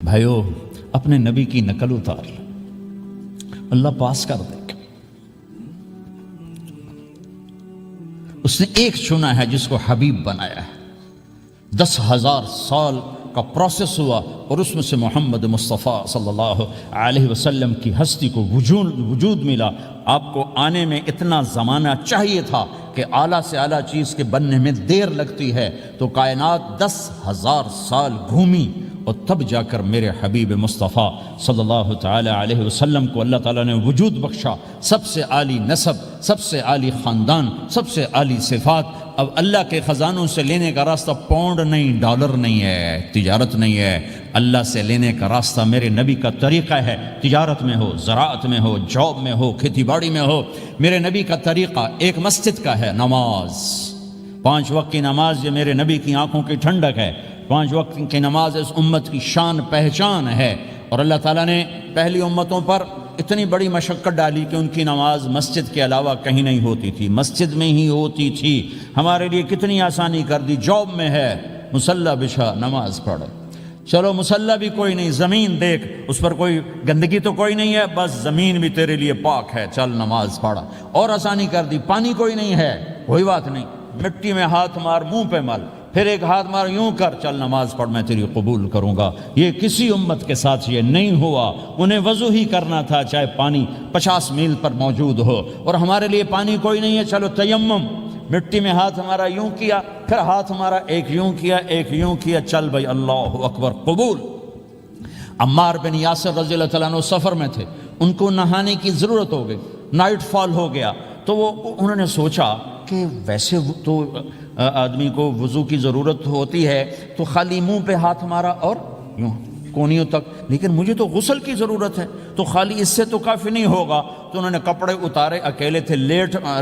بھائیو اپنے نبی کی نقل اتار لیں، اللہ پاس کر دے گا۔ اس نے ایک چنا ہے جس کو حبیب بنایا ہے، 10,000 سال کا پروسیس ہوا اور اس میں سے محمد مصطفیٰ صلی اللہ علیہ وسلم کی ہستی کو وجود ملا۔ آپ کو آنے میں اتنا زمانہ چاہیے تھا کہ اعلیٰ سے اعلیٰ چیز کے بننے میں دیر لگتی ہے، تو کائنات 10,000 سال گھومی اور تب جا کر میرے حبیب مصطفیٰ صلی اللہ تعالی علیہ وسلم کو اللہ تعالیٰ نے وجود بخشا۔ سب سے عالی نسب، سب سے عالی خاندان، سب سے عالی صفات۔ اب اللہ کے خزانوں سے لینے کا راستہ پاؤنڈ نہیں، ڈالر نہیں ہے، تجارت نہیں ہے، اللہ سے لینے کا راستہ میرے نبی کا طریقہ ہے۔ تجارت میں ہو، زراعت میں ہو، جاب میں ہو، کھیتی باڑی میں ہو، میرے نبی کا طریقہ ایک مسجد کا ہے، نماز، 5 وقت کی نماز۔ یہ میرے نبی کی آنکھوں کی ٹھنڈک ہے۔ 5 وقت کی نماز اس امت کی شان پہچان ہے، اور اللہ تعالیٰ نے پہلی امتوں پر اتنی بڑی مشقت ڈالی کہ ان کی نماز مسجد کے علاوہ کہیں نہیں ہوتی تھی، مسجد میں ہی ہوتی تھی۔ ہمارے لیے کتنی آسانی کر دی، جاب میں ہے، مصلی بچھا نماز پڑھ، چلو مصلی بھی کوئی نہیں، زمین دیکھ اس پر کوئی گندگی تو کوئی نہیں ہے، بس زمین بھی تیرے لیے پاک ہے، چل نماز پڑھ۔ اور آسانی کر دی، پانی کوئی نہیں ہے، کوئی بات نہیں، مٹی میں ہاتھ مار، منہ پہ مل، پھر ایک ہاتھ مار، یوں کر، چل نماز پڑھ، میں تیری قبول کروں گا۔ یہ کسی امت کے ساتھ یہ نہیں ہوا، انہیں وضو ہی کرنا تھا چاہے پانی 50 میل پر موجود ہو، اور ہمارے لیے پانی کوئی نہیں ہے، چلو تیمم، مٹی میں ہاتھ ہمارا یوں کیا، پھر ہاتھ ہمارا ایک یوں کیا، ایک یوں کیا، چل بھائی اللہ اکبر قبول۔ عمار بن یاسر رضی اللہ تعالیٰ عنہ سفر میں تھے، ان کو نہانے کی ضرورت ہو گئی، نائٹ فال ہو گیا، تو انہوں نے سوچا کہ ویسے تو آدمی کو وضو کی ضرورت ہوتی ہے تو خالی منہ پہ ہاتھ مارا اور یوں کونیوں تک، لیکن مجھے تو غسل کی ضرورت ہے، تو خالی اس سے تو کافی نہیں ہوگا۔ تو انہوں نے کپڑے اتارے، اکیلے تھے،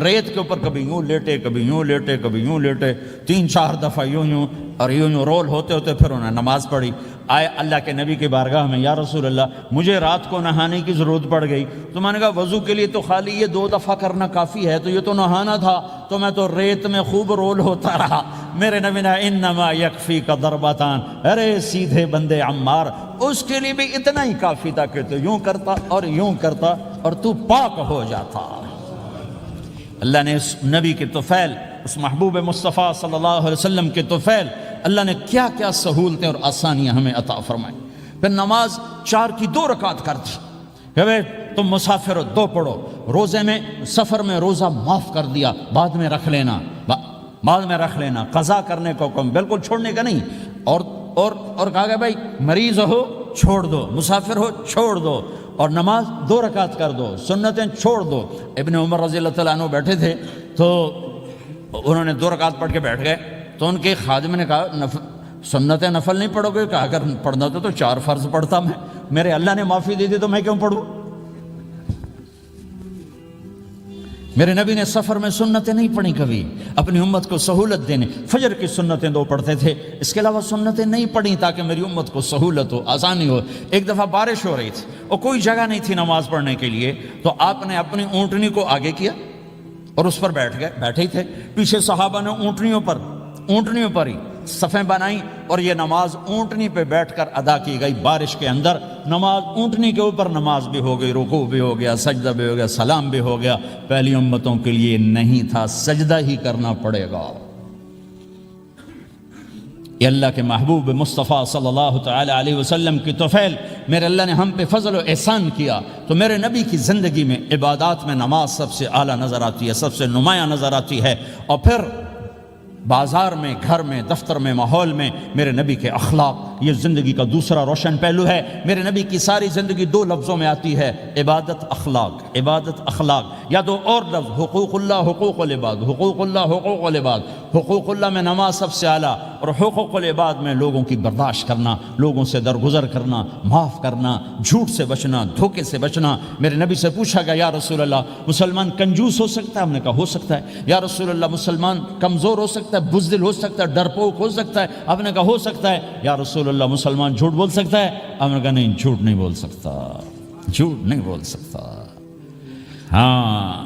ریت کے اوپر کبھی یوں لیٹے، کبھی یوں لیٹے، کبھی یوں لیٹے، 3-4 دفعہ یوں اور یوں رول ہوتے ہوتے پھر انہوں نے نماز پڑھی۔ آئے اللہ کے نبی کی بارگاہ میں، یا رسول اللہ مجھے رات کو نہانے کی ضرورت پڑ گئی، تو میں نے کہا وضو کے لیے تو خالی یہ 2 دفعہ کرنا کافی ہے، تو یہ تو نہانا تھا، تو میں تو ریت میں خوب رول ہوتا رہا۔ میرے نبی نے انما یکفیک ضربتان، ارے سیدھے بندے عمار، اس کے لیے بھی اتنا ہی کافی تھا کہ تو یوں کرتا اور یوں کرتا اور تو پاک ہو جاتا۔ اللہ نے اس نبی کے طفیل، اس محبوب مصطفیٰ صلی اللہ علیہ وسلم کے طفیل، اللہ نے کیا کیا سہولتیں اور آسانیاں ہمیں عطا فرمائیں۔ پھر نماز 4 کی 2 رکعت کر دی کہ بھئی تم مسافر ہو 2 پڑھو، روزے میں سفر میں روزہ معاف کر دیا، بعد میں رکھ لینا، بعد میں رکھ لینا، قضا کرنے کو حکم، بالکل چھوڑنے کا نہیں۔ اور کہا کہ بھائی مریض ہو چھوڑ دو، مسافر ہو چھوڑ دو، اور نماز 2 رکعت کر دو، سنتیں چھوڑ دو۔ ابن عمر رضی اللہ تعالیٰ عنہ بیٹھے تھے تو انہوں نے 2 رکعت پڑھ کے بیٹھ گئے، تو ان کے خادم نے کہا سنتیں نفل نہیں پڑھو گے؟ کہا اگر پڑھنا تو 4 فرض پڑھتا میں، میرے اللہ نے معافی دے دی تو میں کیوں پڑھوں؟ میرے نبی نے سفر میں سنتیں نہیں پڑھی کبھی، اپنی امت کو سہولت دینے، فجر کی سنتیں 2 پڑھتے تھے، اس کے علاوہ سنتیں نہیں پڑھی تاکہ میری امت کو سہولت ہو، آسانی ہو۔ ایک دفعہ بارش ہو رہی تھی اور کوئی جگہ نہیں تھی نماز پڑھنے کے لیے، تو آپ نے اپنی اونٹنی کو آگے کیا اور اس پر بیٹھ گئے، بیٹھے ہی تھے، پیچھے صحابہ نے اونٹنیوں پر ہی صفیں بنائیں، اور یہ نماز اونٹنی پہ بیٹھ کر ادا کی گئی بارش کے اندر۔ نماز اونٹنی کے اوپر نماز بھی ہو گئی، رکوع بھی ہو گیا، سجدہ بھی ہو گیا، سلام بھی ہو گیا۔ پہلی امتوں کے لیے نہیں تھا، سجدہ ہی کرنا پڑے گا۔ یہ اللہ کے محبوب مصطفیٰ صلی اللہ تعالی علیہ وسلم کی طفیل، میرے اللہ نے ہم پہ فضل و احسان کیا، تو میرے نبی کی زندگی میں عبادات میں نماز سب سے اعلیٰ نظر آتی ہے، سب سے نمایاں نظر آتی ہے۔ اور پھر بازار میں، گھر میں، دفتر میں، ماحول میں میرے نبی کے اخلاق، یہ زندگی کا دوسرا روشن پہلو ہے۔ میرے نبی کی ساری زندگی 2 لفظوں میں آتی ہے، عبادت اخلاق، عبادت اخلاق، یا 2 اور لفظ، حقوق اللہ، حقوق العباد، حقوق اللہ، حقوق العباد۔ حقوق اللہ میں نماز سب سے اعلیٰ، اور حقوق العباد میں لوگوں کی برداشت کرنا، لوگوں سے درگزر کرنا، معاف کرنا، جھوٹ سے بچنا، دھوکے سے بچنا۔ میرے نبی سے پوچھا گیا یا رسول اللہ مسلمان کنجوس ہو سکتا ہے؟ ہم نے کہا ہو سکتا ہے۔ یا رسول اللہ مسلمان کمزور ہو سکتا ہے، بزدل ہو سکتا ہے، ڈرپوک ہو سکتا ہے؟ آپ نے کہا ہو سکتا ہے۔ یا رسول اللہ مسلمان جھوٹ بول سکتا ہے؟ آپ نے کہا نہیں، جھوٹ نہیں بول سکتا، جھوٹ نہیں بول سکتا۔ ہاں،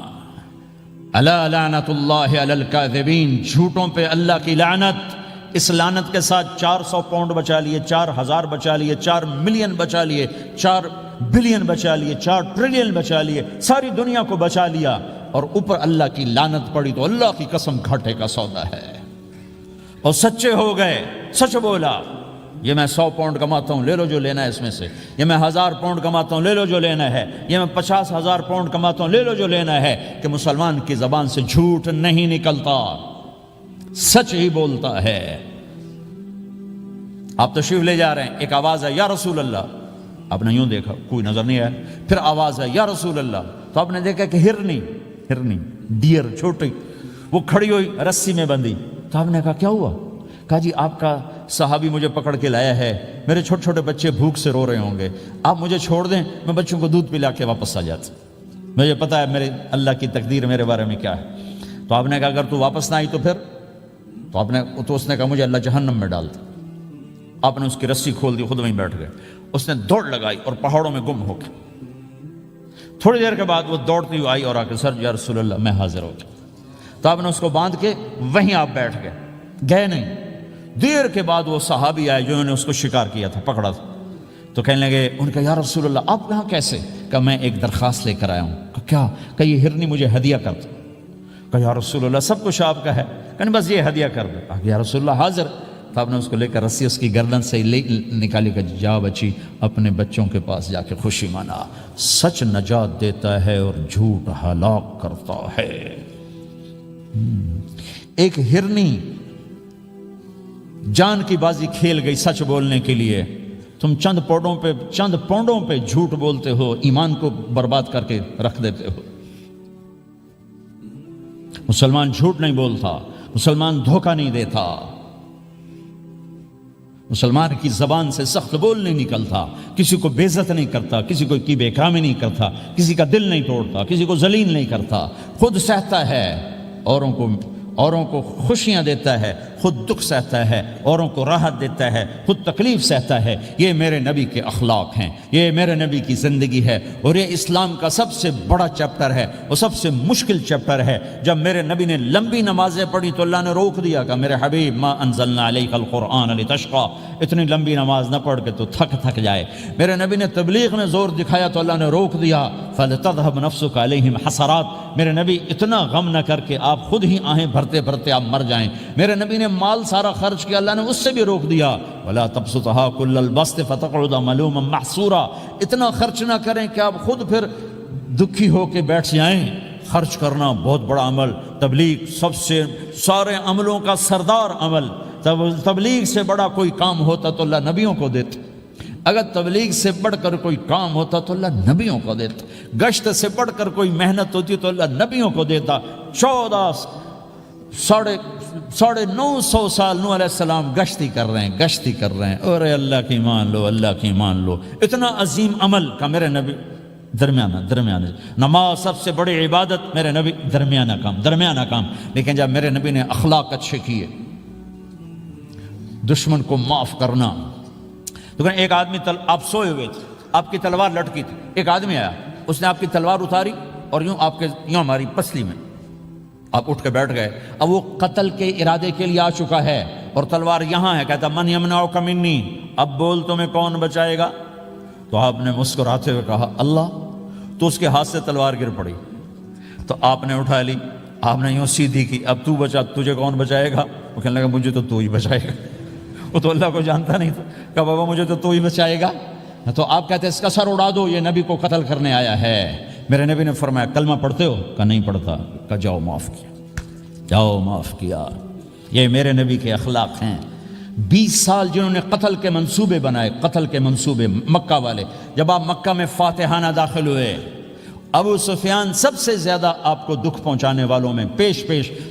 الا لعنت اللہ علی الکاذبین، جھوٹوں پہ اللہ کی لعنت۔ اس لعنت کے ساتھ 400 پاؤنڈ بچا لیے، 4000 بچا لیے، 4 ملین بچا لیے، 4 بلین بچا لیے، 4 ٹریلین بچا لیے، ساری دنیا کو بچا لیا، اور اوپر اللہ کی لعنت پڑی تو اللہ کی قسم گھاٹے کا سودا ہے۔ اور سچے ہو گئے، سچ بولا، یہ میں 100 پاؤنڈ کماتا ہوں، لے لو جو لینا ہے اس میں سے، یہ میں 1000 پاؤنڈ کماتا ہوں، لے لو جو لینا ہے، یہ میں 50,000 پاؤنڈ کماتا ہوں، لے لو جو لینا ہے، کہ مسلمان کی زبان سے جھوٹ نہیں نکلتا، سچ ہی بولتا ہے۔ آپ تشریف لے جا رہے ہیں، ایک آواز ہے یا رسول اللہ، آپ نے یوں دیکھا کوئی نظر نہیں آیا، پھر آواز ہے یا رسول اللہ، تو آپ نے دیکھا کہ ہرنی ڈیر چھوٹی وہ کھڑی ہوئی رسی میں بندھی، تو آپ نے کہا کیا ہوا؟ کہا جی آپ کا صحابی مجھے پکڑ کے لایا ہے، میرے چھوٹے چھوٹے بچے بھوک سے رو رہے ہوں گے، آپ مجھے چھوڑ دیں، میں بچوں کو دودھ پلا کے واپس آ جاتا، مجھے پتا ہے میرے اللہ کی تقدیر میرے بارے میں کیا ہے۔ تو آپ نے کہا اگر تو واپس نہ آئی تو پھر؟ تو اس نے کہا مجھے اللہ جہنم میں ڈال دے۔ آپ نے اس کی رسی کھول دی، خود وہیں بیٹھ گئے، اس نے دوڑ لگائی اور پہاڑوں میں گم ہو گئے۔ تھوڑی دیر کے بعد وہ دوڑتی ہوئی آئی اور آ کے سر یا رسول اللہ میں حاضر ہو گیا، تو آپ نے اس کو باندھ کے وہیں آپ بیٹھ گئے نہیں۔ دیر کے بعد وہ صحابی آئے جنہوں نے اس کو شکار کیا تھا، پکڑا تھا، تو کہنے لگے، ان کا یا رسول اللہ آپ یہاں کیسے؟ کہ میں ایک درخواست لے کر آیا ہوں۔ کہ کیا؟ کہ یہ ہرنی مجھے ہدیہ کر دو۔ کہ یا رسول اللہ سب کچھ آپ کا ہے، کہ بس یہ ہدیہ کر دو۔ کہ یا رسول اللہ حاضر۔ تو آپ نے اس کو لے کر رسی اس کی گردن سے نکالی کہ جا بچی اپنے بچوں کے پاس جا کے خوشی منا، سچ نجات دیتا ہے اور جھوٹ ہلاک کرتا ہے۔ ایک ہرنی جان کی بازی کھیل گئی سچ بولنے کے لیے، تم چند پونڈوں پہ جھوٹ بولتے ہو، ایمان کو برباد کر کے رکھ دیتے ہو۔ مسلمان جھوٹ نہیں بولتا، مسلمان دھوکہ نہیں دیتا، مسلمان کی زبان سے سخت بول نہیں نکلتا، کسی کو بے عزت نہیں کرتا، کسی کو کی بے اکرامی نہیں کرتا، کسی کا دل نہیں توڑتا، کسی کو ذلیل نہیں کرتا، خود سہتا ہے، اوروں کو خوشیاں دیتا ہے، خود دکھ سہتا ہے، اوروں کو راحت دیتا ہے، خود تکلیف سہتا ہے۔ یہ میرے نبی کے اخلاق ہیں، یہ میرے نبی کی زندگی ہے، اور یہ اسلام کا سب سے بڑا چیپٹر ہے اور سب سے مشکل چیپٹر ہے۔ جب میرے نبی نے لمبی نمازیں پڑھی تو اللہ نے روک دیا کہ میرے حبیب ما انزلنا علیک القرآن لتشقى، اتنی لمبی نماز نہ پڑھ کے تو تھک جائے۔ میرے نبی نے تبلیغ میں زور دکھایا تو اللہ نے روک دیا، فلتذهب نفسك علیہم حسرات، میرے نبی اتنا غم نہ کر کے آپ خود ہی آہیں بھرتے بھرتے آپ مر جائیں۔ میرے نبی نے مال سارا خرچ کیا، اللہ نے اس سے بھی روک دیا، ولا تبسطها كل البسط فتقعد ملوما محسورا، اتنا خرچ نہ کریں کہ آپ خود پھر دکھی ہو کے بیٹھ جائیں۔ خرچ کرنا بہت بڑا عمل، تبلیغ سب سے سارے عملوں کا سردار عمل، تبلیغ سے بڑا کوئی کام ہوتا تو اللہ نبیوں کو دیتا، اگر تبلیغ سے بڑھ کر کوئی کام ہوتا تو اللہ نبیوں کو دیتا، گشت سے بڑھ کر کوئی محنت ہوتی تو اللہ نبیوں کو دیتا۔ 950 سال نوح علیہ السلام گشتی کر رہے ہیں، اور اللہ کی مان لو، اللہ کی مان لو، اتنا عظیم عمل کا میرے نبی درمیانہ نماز سب سے بڑی عبادت، میرے نبی درمیانہ کام، لیکن جب میرے نبی نے اخلاق اچھے کیے، دشمن کو معاف کرنا، تو ایک آدمی آپ سوئے ہوئے تھے، آپ کی تلوار لٹکی تھی، ایک آدمی آیا، اس نے آپ کی تلوار اتاری اور یوں ہماری پسلی میں، آپ اٹھ کے بیٹھ گئے، اب وہ قتل کے ارادے کے لیے آ چکا ہے اور تلوار یہاں ہے، کہتا من یمنعک منی، اب بول تمہیں کون بچائے گا؟ تو آپ نے مسکراتے ہوئے کہا اللہ، تو اس کے ہاتھ سے تلوار گر پڑی، تو آپ نے اٹھا لی، آپ نے یوں سیدھی کی، اب تو بچا، تجھے کون بچائے گا؟ وہ کہنے لگا مجھے تو ہی بچائے گا، وہ تو اللہ کو جانتا نہیں تھا، کہا بابا مجھے تو ہی بچائے گا۔ تو آپ کہتے ہیں اس کا سر اڑا دو، یہ نبی کو قتل کرنے آیا ہے۔ میرے نبی نے فرمایا کلمہ پڑھتے ہو؟ کہا نہیں پڑھتا۔ کہا جاؤ معاف کیا۔ یہ میرے نبی کے اخلاق ہیں۔ 20 سال جنہوں نے قتل کے منصوبے مکہ والے، جب آپ مکہ میں فاتحانہ داخل ہوئے، ابو سفیان سب سے زیادہ آپ کو دکھ پہنچانے والوں میں پیش،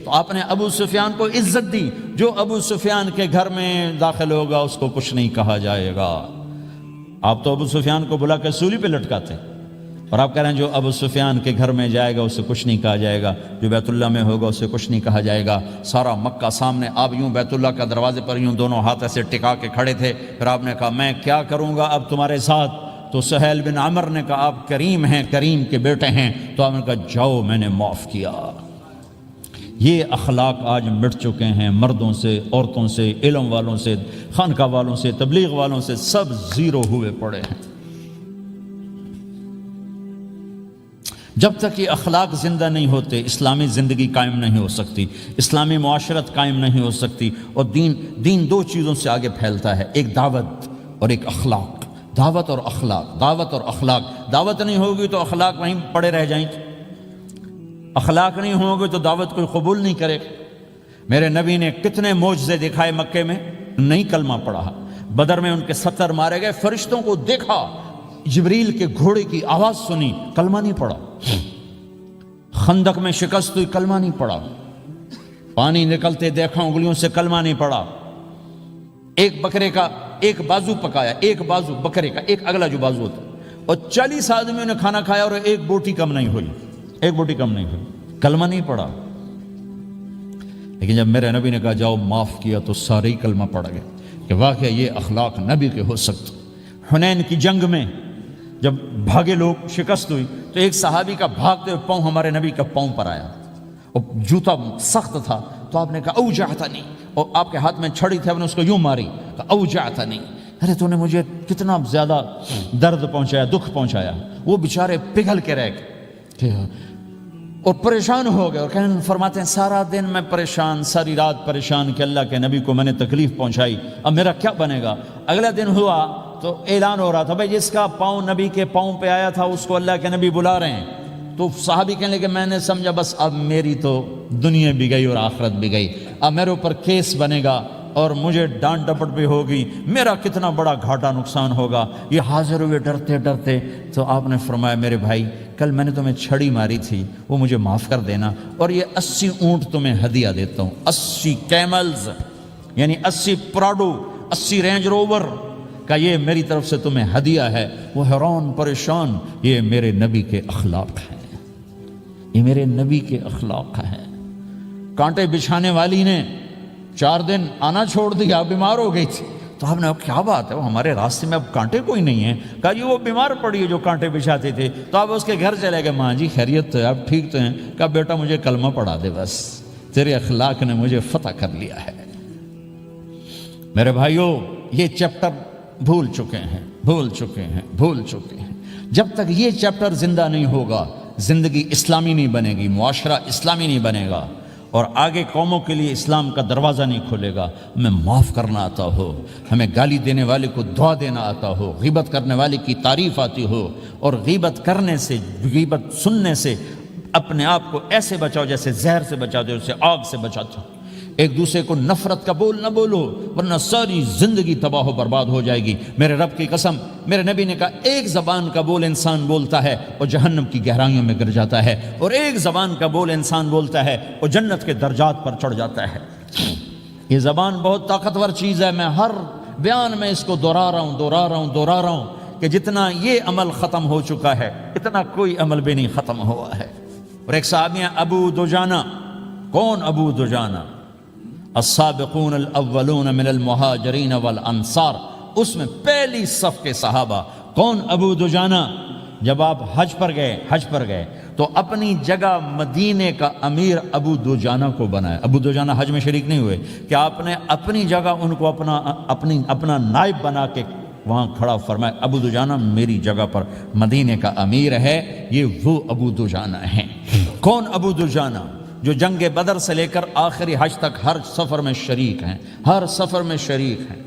تو آپ نے ابو سفیان کو عزت دی، جو ابو سفیان کے گھر میں داخل ہوگا اس کو کچھ نہیں کہا جائے گا۔ آپ تو ابو سفیان کو بلا کے سولی پہ لٹکاتے، اور آپ کہہ رہے ہیں جو ابو سفیان کے گھر میں جائے گا اسے کچھ نہیں کہا جائے گا، جو بیت اللہ میں ہوگا اسے کچھ نہیں کہا جائے گا۔ سارا مکہ سامنے، آپ یوں بیت اللہ کا دروازے پر یوں دونوں ہاتھ ایسے ٹکا کے کھڑے تھے، پھر آپ نے کہا میں کیا کروں گا اب تمہارے ساتھ؟ تو سہیل بن عمر نے کہا آپ کریم ہیں، کریم کے بیٹے ہیں، تو آپ نے کہا جاؤ میں نے معاف کیا۔ یہ اخلاق آج مٹ چکے ہیں، مردوں سے، عورتوں سے، علم والوں سے، خانقاہ والوں سے، تبلیغ والوں سے، سب زیرو ہوئے پڑے ہیں۔ جب تک یہ اخلاق زندہ نہیں ہوتے اسلامی زندگی قائم نہیں ہو سکتی، اسلامی معاشرت قائم نہیں ہو سکتی، اور دین دو چیزوں سے آگے پھیلتا ہے، ایک دعوت اور ایک اخلاق۔ دعوت اور اخلاق، دعوت اور اخلاق۔ دعوت نہیں ہوگی تو اخلاق وہیں پڑے رہ جائیں گے، اخلاق نہیں ہوں گے تو دعوت کوئی قبول نہیں کرے گا۔ میرے نبی نے کتنے معجزے دکھائے مکے میں، نہیں کلمہ پڑھا۔ بدر میں ان کے 70 مارے گئے، فرشتوں کو دیکھا، جبریل کے گھوڑے کی آواز سنی، کلمہ نہیں پڑھا۔ خندق میں شکست ہوئی، کلمہ نہیں پڑھا۔ پانی نکلتے دیکھا، انگلیوں سے کلمہ نہیں پڑھا۔ ایک بکرے کا ایک بازو پکایا، ایک بازو بکرے کا، ایک اگلا جو بازو ہوتا، اور 40 آدمیوں نے کھانا کھایا اور ایک بوٹی کم نہیں ہوئی، ایک بوٹی کم نہیں ہوئی، کلمہ نہیں پڑھا۔ لیکن جب میرے نبی نے کہا جاؤ معاف کیا تو سارے ہی کلمہ پڑھ گئے کہ واقعہ یہ اخلاق نبی کے ہو سکتے۔ حنین کی جنگ میں جب بھاگے لوگ، شکست ہوئی، تو ایک صحابی کا بھاگتے ہوئے پاؤں ہمارے نبی کا پاؤں پر آیا، اور جوتا سخت تھا، تو آپ نے کہا اوجعتنی، اور آپ کے ہاتھ میں چھڑی تھی، آپ نے اس کو یوں ماری، کہا اوجعتنی، ارے تو نے مجھے کتنا زیادہ درد پہنچایا، دکھ پہنچایا۔ وہ بیچارے پگھل کے رہ گئے اور پریشان ہو گئے، اور فرماتے ہیں سارا دن میں پریشان، ساری رات پریشان کہ اللہ کے نبی کو میں نے تکلیف پہنچائی، اب میرا کیا بنے گا۔ اگلا دن ہوا تو اعلان ہو رہا تھا بھائی جس کا پاؤں نبی کے پاؤں پہ آیا تھا اس کو اللہ کے نبی بلا رہے ہیں۔ تو صحابی کہنے لگے میں نے سمجھا بس اب میری تو دنیا بھی گئی اور آخرت بھی گئی، اب میرے اوپر کیس بنے گا اور مجھے ڈانٹ ڈپٹ بھی ہوگی، میرا کتنا بڑا گھاٹا نقصان ہوگا۔ یہ حاضر ہوئے ڈرتے ڈرتے، تو آپ نے فرمایا میرے بھائی کل میں نے تمہیں چھڑی ماری تھی، وہ مجھے معاف کر دینا، اور یہ 80 اونٹ تمہیں ہدیہ دیتا ہوں، 80 کیملز یعنی 80 پراڈو، 80 رینج روور کا یہ میری طرف سے تمہیں ہدیہ ہے۔ وہ حیران پریشان، یہ میرے نبی کے اخلاق ہیں، یہ میرے نبی کے اخلاق ہیں۔ کانٹے بچھانے والی نے 4 دن آنا چھوڑ دیا، بیمار ہو گئی تھی، تو آپ نے کیا بات ہے، وہ ہمارے راستے میں اب کانٹے کوئی نہیں ہیں، کہا جی وہ بیمار پڑی ہے جو کانٹے بچھاتے تھے، تو آپ اس کے گھر چلے گئے، ماں جی خیریت تو ہے، آپ ٹھیک تو ہیں، کہا بیٹا مجھے کلمہ پڑھا دے، بس تیرے اخلاق نے مجھے فتح کر لیا ہے۔ میرے بھائیوں یہ چیپٹر بھول چکے ہیں، بھول چکے ہیں، بھول چکے ہیں۔ جب تک یہ چیپٹر زندہ نہیں ہوگا زندگی اسلامی نہیں بنے گی، معاشرہ اسلامی نہیں بنے گا، اور آگے قوموں کے لیے اسلام کا دروازہ نہیں کھلے گا۔ ہمیں معاف کرنا آتا ہو، ہمیں گالی دینے والے کو دعا دینا آتا ہو، غیبت کرنے والے کی تعریف آتی ہو، اور غیبت کرنے سے، غیبت سننے سے اپنے آپ کو ایسے بچاؤ جیسے زہر سے بچاتے ہو، اسے آگ سے بچاتے ہو۔ ایک دوسرے کو نفرت کا بول نہ بولو ورنہ ساری زندگی تباہ و برباد ہو جائے گی۔ میرے رب کی قسم، میرے نبی نے کہا ایک زبان کا بول انسان بولتا ہے اور جہنم کی گہرائیوں میں گر جاتا ہے، اور ایک زبان کا بول انسان بولتا ہے اور جنت کے درجات پر چڑھ جاتا ہے۔ یہ زبان بہت طاقتور چیز ہے، میں ہر بیان میں اس کو دہرا رہا ہوں کہ جتنا یہ عمل ختم ہو چکا ہے اتنا کوئی عمل بھی نہیں ختم ہوا ہے۔ اور ایک صحابی ہیں ابو دجانہ۔ کون ابو دجانہ؟ السابقون الاولون من المہاجرین والانصار، اس میں پہلی صف کے صحابہ۔ کون ابو دجانہ؟ جب آپ حج پر گئے تو اپنی جگہ مدینے کا امیر ابو دجانہ کو بنایا۔ ابو دجانہ حج میں شریک نہیں ہوئے کہ آپ نے اپنی جگہ ان کو اپنا نائب بنا کے وہاں کھڑا فرمایا ابو دجانہ میری جگہ پر مدینے کا امیر ہے، یہ وہ ابو دجانہ ہیں۔ کون ابو دجانہ؟ جو جنگ بدر سے لے کر آخری حج تک ہر سفر میں شریک ہیں، ہر سفر میں شریک ہیں۔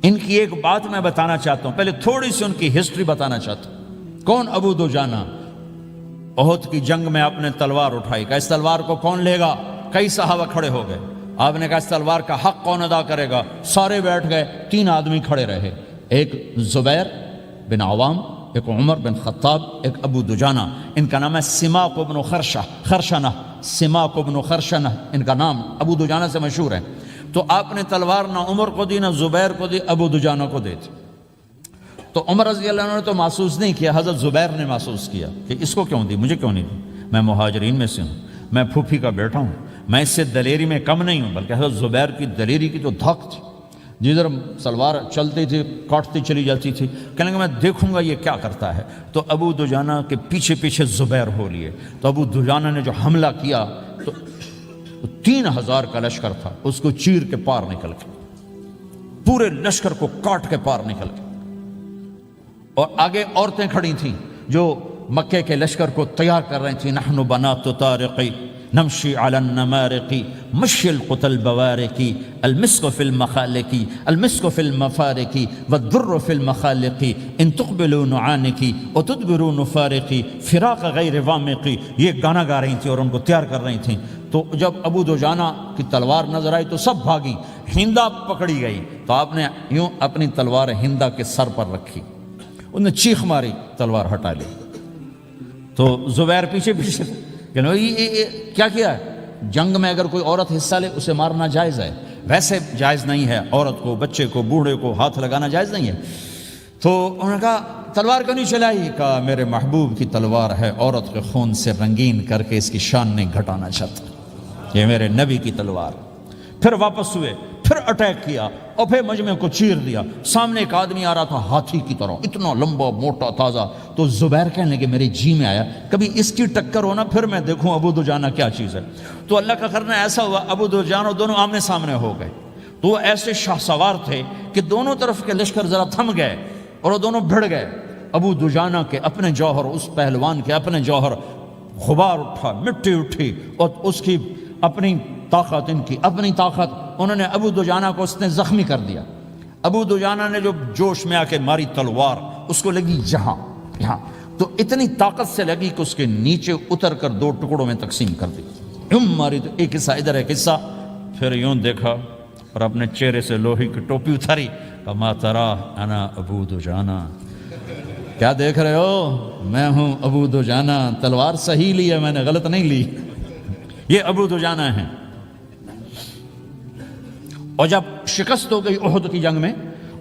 ان کی ایک بات میں بتانا چاہتا ہوں، پہلے تھوڑی سی ان کی ہسٹری بتانا چاہتا ہوں۔ کون ابو دجانہ؟ احد کی جنگ میں آپ نے تلوار اٹھائی، کہ اس تلوار کو کون لے گا؟ کئی صحابہ کھڑے ہو گئے۔ آپ نے کہا اس تلوار کا حق کون ادا کرے گا؟ سارے بیٹھ گئے، 3 آدمی کھڑے رہے، ایک زبیر بن عوام، ایک عمر بن خطاب، ایک ابو دجانہ۔ ان کا نام ہے سماک بن خرشنہ، سماک بن خرشنہ ان کا نام ابو دجانہ سے مشہور ہے۔ تو آپ نے تلوار نہ عمر کو دی، نہ زبیر کو دی، ابو دجانہ کو دی تھی۔ تو عمر رضی اللہ عنہ نے تو محسوس نہیں کیا، حضرت زبیر نے محسوس کیا کہ اس کو کیوں دی، مجھے کیوں نہیں دی؟ میں مہاجرین میں سے ہوں، میں پھوپھی کا بیٹا ہوں، میں اس سے دلیری میں کم نہیں ہوں، بلکہ حضرت زبیر کی دلیری کی تو دھک تھی۔ جدھر سلوار چلتی تھی کاٹتی چلی جاتی تھی، کہنے لگا میں دیکھوں گا یہ کیا کرتا ہے۔ تو ابو دجانہ کے پیچھے پیچھے زبیر ہو لیے، تو ابو دجانہ نے جو حملہ کیا تو 3000 کا لشکر تھا، اس کو چیر کے پار نکل کے، پورے لشکر کو کاٹ کے پار نکل کے، اور آگے عورتیں کھڑی تھیں جو مکے کے لشکر کو تیار کر رہی تھیں۔ نحن بنات طارقی نمشی علی النمارقی مشی القتل بوارقی المسک فی المخالقی المسک فی المفارقی والدر فی المخالقی ان تقبلوا نعانقی وتدبروا نفارقی فراق غیر وامقی، یہ گانا گا رہی تھیں اور ان کو تیار کر رہی تھیں۔ تو جب ابو دجانہ کی تلوار نظر آئی تو سب بھاگی، ہندا پکڑی گئی تو آپ نے یوں اپنی تلوار ہندا کے سر پر رکھی، انہوں نے چیخ ماری، تلوار ہٹا لی۔ تو زبیر پیچھے پیچھے کہ یہ کیا کیا ہے؟ جنگ میں اگر کوئی عورت حصہ لے اسے مارنا جائز ہے، ویسے جائز نہیں ہے، عورت کو، بچے کو، بوڑھے کو ہاتھ لگانا جائز نہیں ہے۔ تو انہوں نے کہا تلوار کیوں نہیں چلائی؟ کہا میرے محبوب کی تلوار ہے، عورت کے خون سے رنگین کر کے اس کی شان نہیں گھٹانا چاہتا، یہ میرے نبی کی تلوار۔ پھر واپس ہوئے، پھر اٹیک کیا اور پھر مجمع کو چیر دیا۔ سامنے ایک آدمی آ رہا تھا ہاتھی کی طرح، اتنا لمبا موٹا تازہ، تو زبیر کہنے لگے میرے جی میں آیا کبھی اس کی ٹکر ہونا پھر میں دیکھوں ابو دجانہ کیا چیز ہے۔ تو اللہ کا کرنا ایسا ہوا ابو دجانہ دونوں آمنے سامنے ہو گئے، تو وہ ایسے شاہ سوار تھے کہ دونوں طرف کے لشکر ذرا تھم گئے اور وہ دونوں بھڑ گئے۔ ابو دجانہ کے اپنے جوہر، اس پہلوان کے اپنے جوہر، غبار اٹھا، مٹی اٹھی، اور اس کی اپنی طاقت، ان کی اپنی طاقت، انہوں نے ابو دجانہ کو اس نے زخمی کر دیا۔ ابو دجانہ نے جو جوش میں آ کے ماری تلوار، اس کو لگی یہاں، تو اتنی طاقت سے لگی کہ اس کے نیچے اتر کر 2 ٹکڑوں میں تقسیم کر دی، یوں ماری، تو ایک حصہ ادھر ایک حصہ، پھر یوں دیکھا اور اپنے چہرے سے لوہے کی ٹوپی اتاری، کما ترا انا ابو دجانہ، کیا دیکھ رہے ہو؟ میں ہوں ابو دجانہ، تلوار صحیح لی ہے میں نے، غلط نہیں لی۔ یہ ابو دجانہ ہیں۔ اور جب شکست ہو گئی احد کی جنگ میں،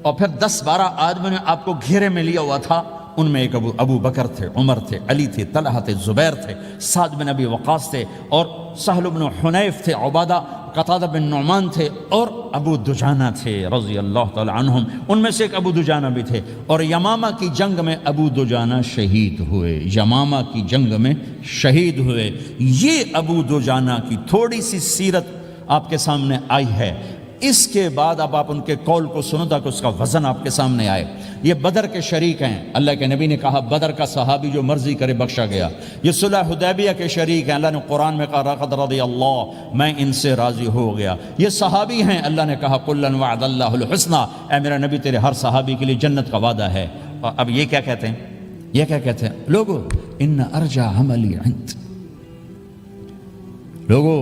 اور پھر 10-12 آدمیوں نے آپ کو گھیرے میں لیا ہوا تھا، ان میں ایک ابو بکر تھے، عمر تھے، علی تھے، طلحہ تھے، زبیر تھے، سعد بن ابی وقاص تھے، اور سہل بن حنیف تھے، عبادہ قتادہ بن نعمان تھے، اور ابو دجانہ تھے رضی اللہ تعالی عنہم، ان میں سے ایک ابو دجانہ بھی تھے۔ اور یمامہ کی جنگ میں ابو دجانہ شہید ہوئے، یمامہ کی جنگ میں شہید ہوئے۔ یہ ابو دجانہ کی تھوڑی سی سیرت آپ کے سامنے آئی ہے۔ اس کے بعد اب آپ ان کے قول کو سنو تاکہ اس کا وزن آپ کے سامنے آئے۔ یہ بدر کے شریک ہیں، اللہ کے نبی نے کہا بدر کا صحابی جو مرضی کرے بخشا گیا۔ یہ صلح حدیبیہ کے شریک ہیں، اللہ نے قرآن میں کہا لقد رضی اللہ، میں ان سے راضی ہو گیا۔ یہ صحابی ہیں، اللہ نے کہا کلا وعد اللہ الحسنی، اے میرا نبی تیرے ہر صحابی کے لیے جنت کا وعدہ ہے۔ اور اب یہ کیا کہتے ہیں؟ یہ کیا کہتے ہیں لوگو؟ ان ارجع عملی عند، لوگو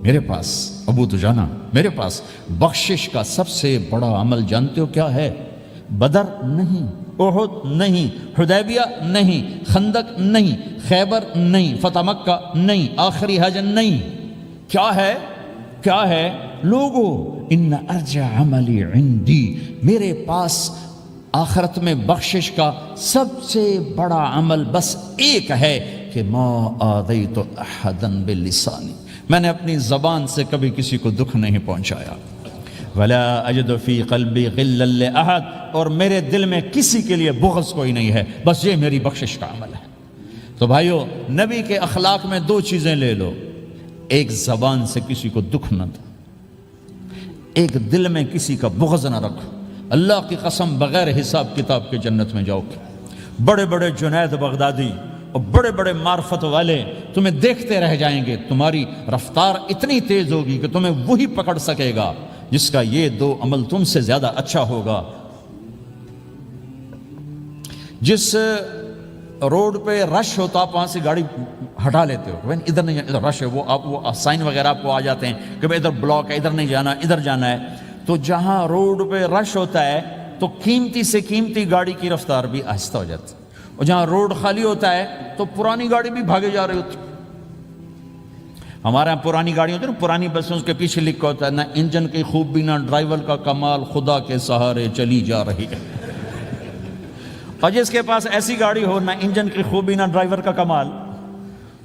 میرے پاس، ابو دجانہ میرے پاس بخشش کا سب سے بڑا عمل جانتے ہو کیا ہے؟ بدر نہیں، احد نہیں، حدیبیہ نہیں، خندق نہیں، خیبر نہیں، فتح مکہ نہیں، آخری حج نہیں، کیا ہے؟ کیا ہے لوگو؟ ان ارجع عملی عندی، میرے پاس آخرت میں بخشش کا سب سے بڑا عمل بس ایک ہے کہ ما آذیت احدا بلسانی، میں نے اپنی زبان سے کبھی کسی کو دکھ نہیں پہنچایا۔ ولا اجد فی قلبی غلا لاحد، اور میرے دل میں کسی کے لیے بغض کوئی نہیں ہے، بس یہ میری بخشش کا عمل ہے۔ تو بھائیو، نبی کے اخلاق میں 2 چیزیں لے لو، ایک زبان سے کسی کو دکھ نہ دو، ایک دل میں کسی کا بغض نہ رکھو۔ اللہ کی قسم بغیر حساب کتاب کے جنت میں جاؤ گے۔ بڑے بڑے جنید بغدادی اور بڑے بڑے معرفت والے تمہیں دیکھتے رہ جائیں گے، تمہاری رفتار اتنی تیز ہوگی کہ تمہیں وہی پکڑ سکے گا جس کا یہ 2 عمل تم سے زیادہ اچھا ہوگا۔ جس روڈ پہ رش ہوتا آپ وہاں سے گاڑی ہٹا لیتے ہو، ادھر نہیں جانا، ادھر رش ہے، وہ سائن وغیرہ آپ کو آ جاتے ہیں کہ ادھر بلاک ہے، ادھر نہیں جانا، ادھر جانا ہے۔ تو جہاں روڈ پہ رش ہوتا ہے تو قیمتی سے قیمتی گاڑی کی رفتار بھی آہستہ ہو جاتی ہے، اور جہاں روڈ خالی ہوتا ہے تو پرانی گاڑی بھی بھاگے جا رہی ہوتی۔ ہمارے یہاں پرانی گاڑی ہوتی ہے نا، پرانی بسوں کے پیچھے لکھا ہوتا ہے نہ انجن کی خوبی نہ ڈرائیور کا کمال، خدا کے سہارے چلی جا رہی ہے۔ اور جس کے پاس ایسی گاڑی ہو، نہ انجن کی خوبی نہ ڈرائیور کا کمال،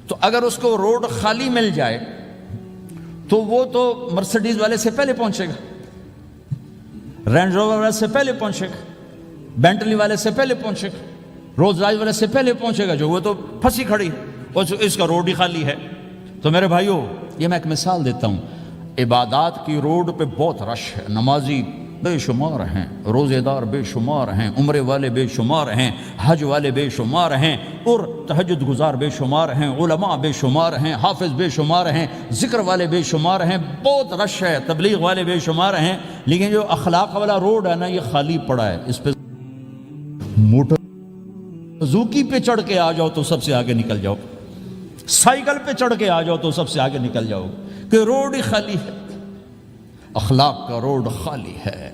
تو اگر اس کو روڈ خالی مل جائے تو وہ تو مرسڈیز والے سے پہلے پہنچے گا۔ رینج روور والے سے پہلے پہنچے گا، بینٹلی والے سے پہلے پہنچے گا، رولز رائس والے سے پہلے پہنچے گا، جو وہ تو پھنسی کھڑی اور اس کا روڈ ہی خالی ہے۔ تو میرے بھائیوں، یہ میں ایک مثال دیتا ہوں، عبادات کی روڈ پہ بہت رش ہے، نمازی بے شمار ہیں، روزے دار بے شمار ہیں، عمرے والے بے شمار ہیں، حج والے بے شمار ہیں، اور تہجد گزار بے شمار ہیں، علماء بے شمار ہیں، حافظ بے شمار ہیں، ذکر والے بے شمار ہیں، بہت رش ہے، تبلیغ والے بے شمار ہیں، لیکن جو اخلاق والا روڈ ہے نا، یہ خالی پڑا ہے۔ اس پہ موٹر زوکی پہ چڑھ کے آ جاؤ تو سب سے آگے نکل جاؤ، سائیکل پہ چڑھ کے آ جاؤ تو سب سے آگے نکل جاؤ، کہ روڈ ہی خالی ہے، اخلاق کا روڈ خالی ہے۔